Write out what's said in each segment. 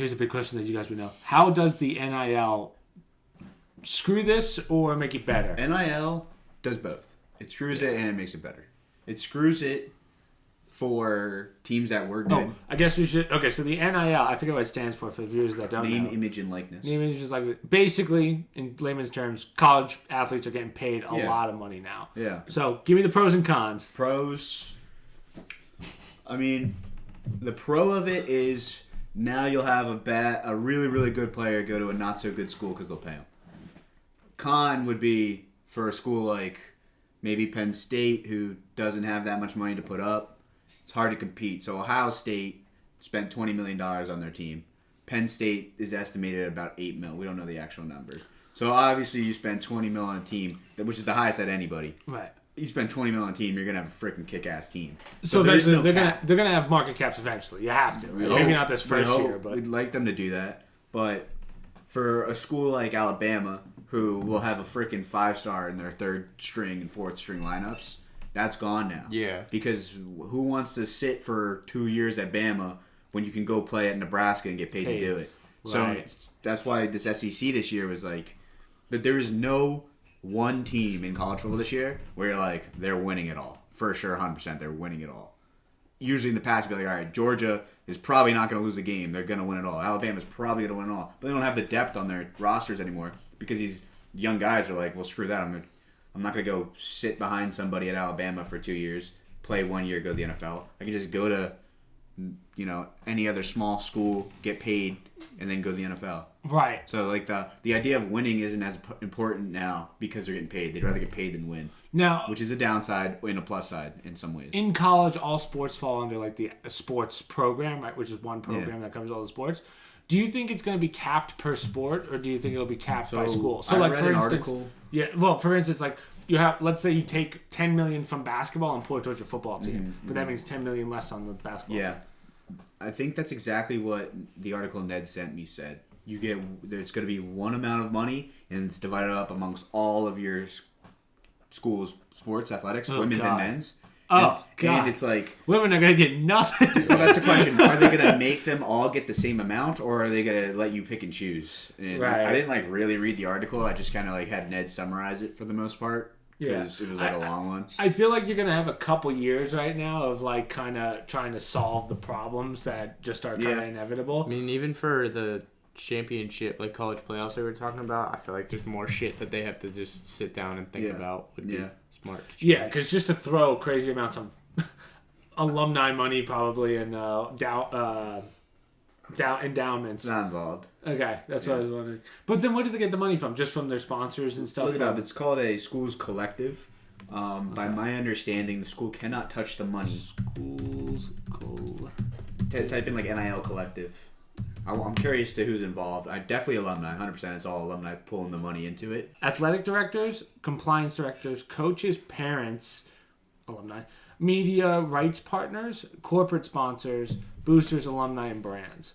here's a big question that you guys would know. How does the NIL screw this or make it better? NIL does both. It screws it and it makes it better. It screws it for teams that were good. Oh, I guess we should. Okay, so the NIL, I forget what it stands for the viewers that don't know. Name, image, and likeness. Name, image, and likeness. Basically, in layman's terms, college athletes are getting paid a lot of money now. Yeah. So give me the pros and cons. Pros. I mean, the pro of it is now you'll have a really, really good player go to a not so good school because they'll pay him. Con would be for a school like maybe Penn State, who doesn't have that much money to put up. It's hard to compete. So Ohio State spent $20 million on their team. Penn State is estimated at about $8 million. We don't know the actual number. So obviously you spend $20 million on a team, which is the highest at anybody. Right. You spend $20 million on a team, you're gonna have a freaking kick-ass team. So eventually they're gonna have market caps eventually. You have to. Right? Maybe not this first year, but we'd like them to do that. But for a school like Alabama, who will have a freaking 5-star in their 3rd string and 4th string lineups, that's gone now. Yeah. Because who wants to sit for 2 years at Bama when you can go play at Nebraska and get paid to do it? Right. So that's why this SEC this year was like that. There is no one team in college football this year where you're like, they're winning it all. For sure, 100%, they're winning it all. Usually in the past, you'd be like, all right, Georgia is probably not going to lose a game. They're going to win it all. Alabama's probably going to win it all. But they don't have the depth on their rosters anymore because these young guys are like, well, screw that. I'm not going to go sit behind somebody at Alabama for 2 years, play 1 year, go to the NFL. I can just go to, any other small school, get paid, and then go to the NFL. right. So, like, the idea of winning isn't as important now because they're getting paid. They'd rather get paid than win. Now, Which is a downside and a plus side in some ways. in college, all sports fall under like the sports program, right? Which is one program that covers all the sports. Do you think it's going to be capped per sport, or do you think it'll be capped by school? So, I like read for an instance, article. for instance, like you have, let's say you take $10 million from basketball and pour it towards your football team, but that means $10 million less on the basketball team. I think that's exactly what the article Ned sent me said. There's going to be one amount of money, and it's divided up amongst all of your school's sports, athletics, women's and men's. God. And it's like, Women are going to get nothing. well, that's the question. Are they going to make them all get the same amount, or are they going to let you pick and choose? And Right. I didn't really read the article. I just kind of had Ned summarize it for the most part because it was a long one. I feel like you're going to have a couple years right now of like kind of trying to solve the problems that just are kind of inevitable. I mean, even for the championship, like college playoffs they were talking about, I feel like there's more shit that they have to just sit down and think about would be smart. Yeah, because just to throw crazy amounts of alumni money probably and endowments. Not involved. Okay, that's what I was wondering. But then where do they get the money from? Just from their sponsors and stuff? Look it up. It's called a schools collective. By my understanding, the school cannot touch the money. Schools Type in like NIL collective. I'm curious to who's involved. Definitely alumni. 100%. It's all alumni pulling the money into it. Athletic directors, compliance directors, coaches, parents, alumni, media rights partners, corporate sponsors, boosters, alumni, and brands.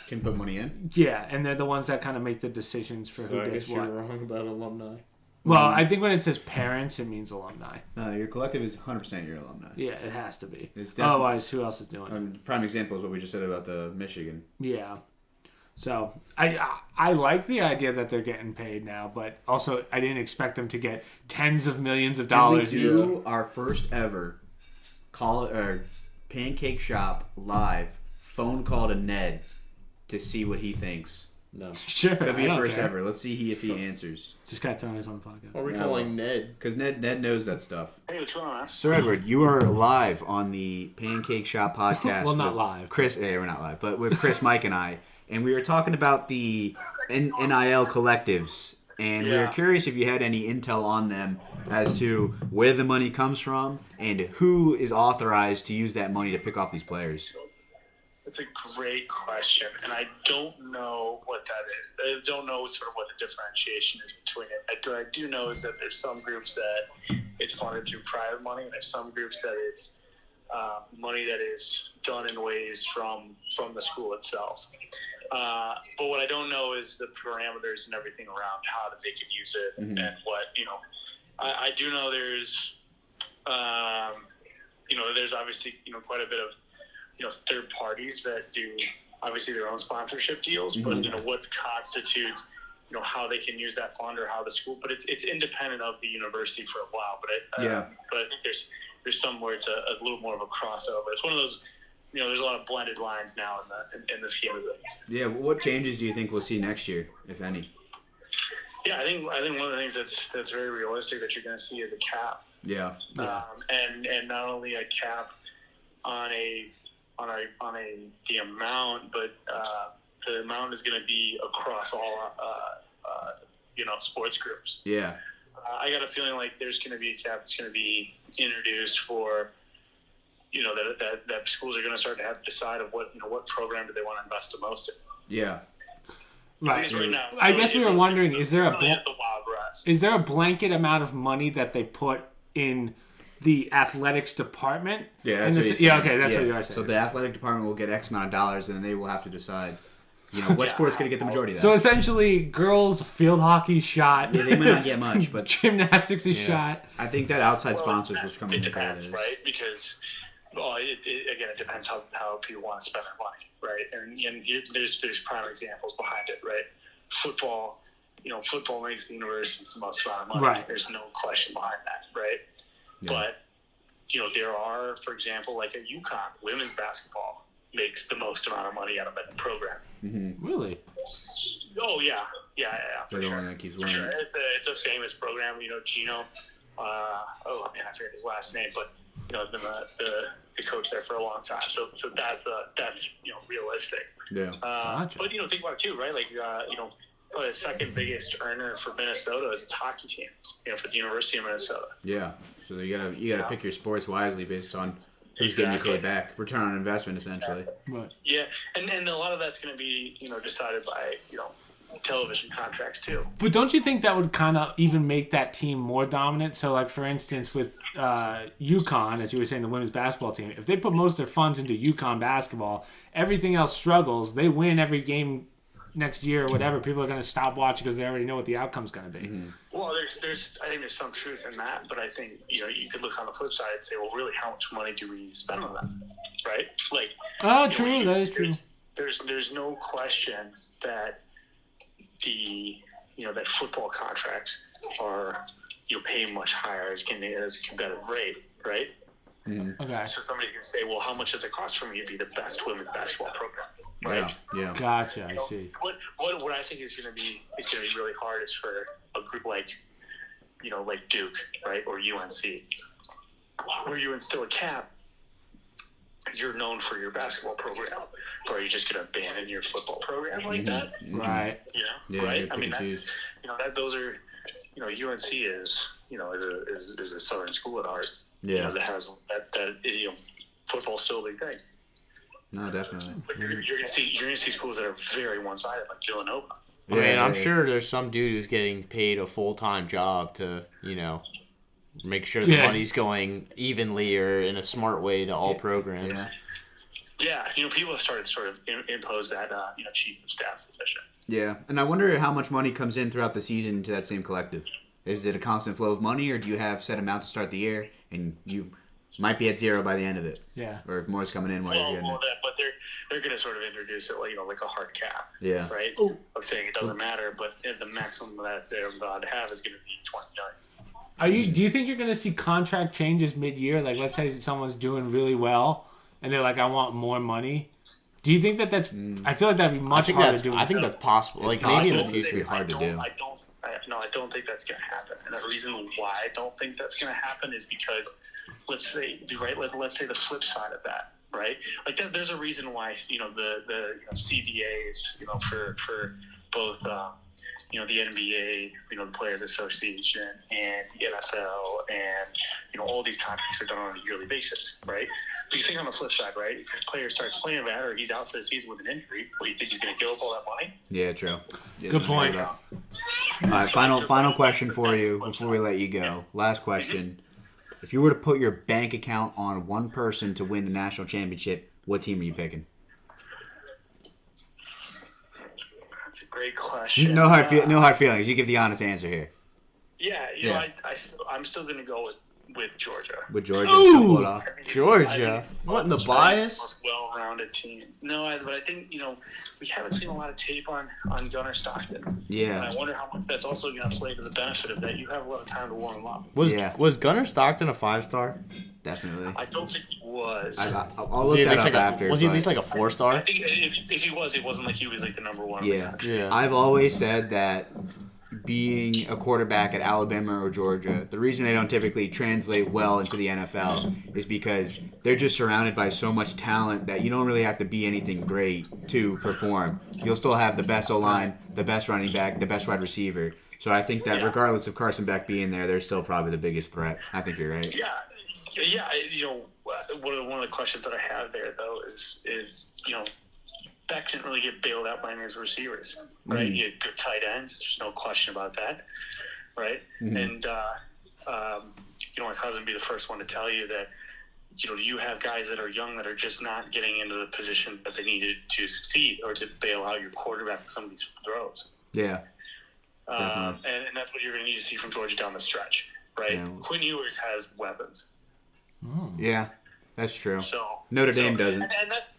Can put money in. Yeah, and they're the ones that kind of make the decisions for who I gets guess what. you're wrong about alumni. Well, I think when it says parents, it means alumni. No, your collective is 100% your alumni. Yeah, it has to be. It's definitely- Otherwise, who else is doing it? Prime example is what we just said about the Michigan. Yeah. So I like the idea that they're getting paid now, but also I didn't expect them to get tens of millions of dollars. Did we do our first ever pancake shop live phone call to Ned to see what he thinks? No. Sure. Could be I a don't first care. ever. Let's see if he answers. Just got telling us on the podcast. What are we calling Ned? Because Ned knows that stuff. Hey, what's going on, man? Sir Edward, you are live on the Pancake Shop podcast. Well, not with live. Chris, we're not live, but with Chris, Mike, and I. And we were talking about the NIL collectives. And we were curious if you had any intel on them as to where the money comes from and who is authorized to use that money to pick off these players. It's a great question, and I don't know what that is. I don't know sort of what the differentiation is between it. What I do know is that there's some groups that it's funded through private money, and there's some groups that it's money that is done in ways from the school itself. But what I don't know is the parameters and everything around how they can use it and what, I do know there's, there's obviously, quite a bit of, third parties that do obviously their own sponsorship deals, but what constitutes how they can use that fund or how the school, but it's independent of the university for a while. But but I think there's some where it's a little more of a crossover. It's one of those, there's a lot of blended lines now in the scheme of things. Yeah. What changes do you think we'll see next year, if any? Yeah, I think one of the things that's very realistic that you're going to see is a cap. Yeah. And not only a cap on the amount, but the amount is going to be across all sports groups. Yeah. I got a feeling like there's going to be a cap that's going to be introduced for that schools are going to start to have to decide of what program do they want to invest the most in. Yeah. Right. Right now, I guess we were wondering, is there the Wild West. Is there a blanket amount of money that they put in the athletics department? Yeah, that's what you are saying. So the athletic department will get X amount of dollars, and then they will have to decide, what sport's going to get the majority of that. So essentially, girls field hockey shot. Yeah, they might not get much, but gymnastics is shot. I think that outside sponsors will come in. It depends, right? Because it depends how people want to spend their money, right? And there's prime examples behind it, right? Football, football makes the universities the most amount of money. Right. There's no question behind that, right? Yeah. But there are, for example, like at UConn, women's basketball makes the most amount of money out of that program. Mm-hmm. Really? Oh yeah, for sure. One that keeps winning. Sure. It's a famous program. Gino. I forget his last name, but has been the coach there for a long time. So that's realistic. Yeah. Gotcha. But think about it too, right? Like probably the second biggest earner for Minnesota is its hockey team. For the University of Minnesota. Yeah. So you gotta pick your sports wisely based on who's getting you paid back. Return on investment, essentially. Right. Yeah, and a lot of that's going to be decided by television contracts too. But don't you think that would kind of even make that team more dominant? So, like, for instance, with UConn, as you were saying, the women's basketball team, if they put most of their funds into UConn basketball, everything else struggles. They win every game next year or whatever. People are going to stop watching because they already know what the outcome's going to be. Mm-hmm. Well, I think there's some truth in that, but I think you could look on the flip side and say, well, really, how much money do we spend on them, right? Like, true, that is true. There's no question that that football contracts are paying much higher as a competitive rate, right? Mm-hmm. Okay. So somebody can say, well, how much does it cost for me to be the best women's basketball program? Right? Yeah. Gotcha. I see. What I think is going to be really hard is for a group like Duke, right, or UNC, where you instill a cap. You're known for your basketball program, or are you just going to abandon your football program like that? Right. Yeah, right. I mean, that's those are UNC is is a Southern school at heart. Yeah. That has that football's still a big thing. No, definitely. But you're gonna see schools that are very one-sided, like Villanova. I mean, I'm sure there's some dude who's getting paid a full-time job to, make sure the money's going evenly or in a smart way to all programs. Yeah, people have started to sort of impose that, chief of staff position. Yeah, and I wonder how much money comes in throughout the season to that same collective. Is it a constant flow of money, or do you have set amount to start the year, and you might be at zero by the end of it? Yeah. Or if more's coming in while you're getting it. But they're going to sort of introduce it like a hard cap. Yeah. Right? I'm saying it doesn't matter, but the maximum that they're allowed to have is going to be $20 million. Do you think you're going to see contract changes mid-year? Like, let's say someone's doing really well, and they're like, I want more money. Do you think that's... I feel like that'd be much harder to do. I think that's possible. Like, maybe in the future it'd be hard to do. I don't think that's going to happen. And the reason why I don't think that's going to happen is because, let's say the flip side of that, right? Like, there's a reason why, the CBAs, for both, the NBA, the Players Association, and the NFL, and all these contracts are done on a yearly basis, right? But you think on the flip side, right? If a player starts playing bad or he's out for the season with an injury, what do you think he's going to give up all that money? Yeah, true. Yeah, good point. All right, final question for you before we let you go. Last question: if you were to put your bank account on one person to win the national championship, what team are you picking? That's a great question. No hard feelings. You give the honest answer here. Yeah, I'm still going to go with Georgia. With Georgia, Ooh! to pull it off. I think Georgia? it's What in the most- bias? Most well-rounded team. No, but I think we haven't seen a lot of tape on Gunnar Stockton. And Yeah. I wonder how much that's also going to play to the benefit of that. You have a lot of time to warm him up. Was Gunnar Stockton a 5-star? Definitely. I don't think he was. I'll look that up after. Was he at but- least like a I 4-star? think if he was, it wasn't like he was like the number one. Yeah. Yeah. I've always said that being a quarterback at Alabama or Georgia, the reason they don't typically translate well into the NFL is because they're just surrounded by so much talent that you don't really have to be anything great to perform. You'll still have the best O-line, the best running back, the best wide receiver. So I think that regardless of Carson Beck being there, they're still probably the biggest threat. I think you're right. Yeah. One of the questions that I have there though is Beck didn't really get bailed out by any of his receivers, right? Mm-hmm. He had good tight ends. There's no question about that, right? Mm-hmm. And my cousin would be the first one to tell you that you have guys that are young that are just not getting into the position that they needed to succeed or to bail out your quarterback with some of these throws. Yeah. And that's what you're going to need to see from Georgia down the stretch, right? Yeah. Quinn Ewers has weapons. Yeah. That's true. So Notre Dame doesn't. and that's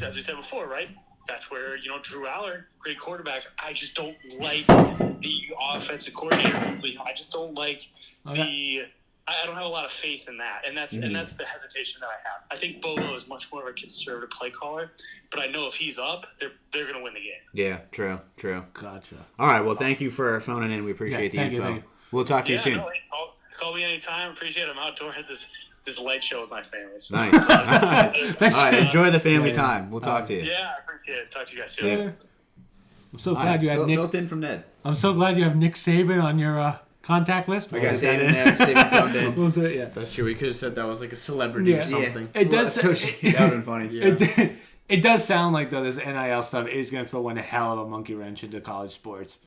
as we said before, right? That's where Drew Aller, great quarterback. I just don't like the offensive coordinator. I just don't like the. I don't have a lot of faith in that, and that's the hesitation that I have. I think Bobo is much more of a conservative play caller, but I know if he's up, they're going to win the game. Yeah. True. Gotcha. All right. Well, thank you for phoning in. We appreciate the thank you, info. thank you. We'll talk to you soon. No, call me anytime. Appreciate it. I'm outdoor at this light show with my family. So. Nice. Thanks. All right, enjoy the family Yeah. time. We'll talk to you. Yeah, I appreciate it. Talk to you guys soon. Yeah. I'm so glad you had Nick. Built in from Ned. I'm so glad you have Nick Saban on your contact list. I got Saban there. Saban phoned in. We'll say, yeah. That's true. We could have said that was like a celebrity Yeah. or something. It does. That would have been funny. It does sound like though this NIL stuff is going to throw one hell of a monkey wrench into college sports.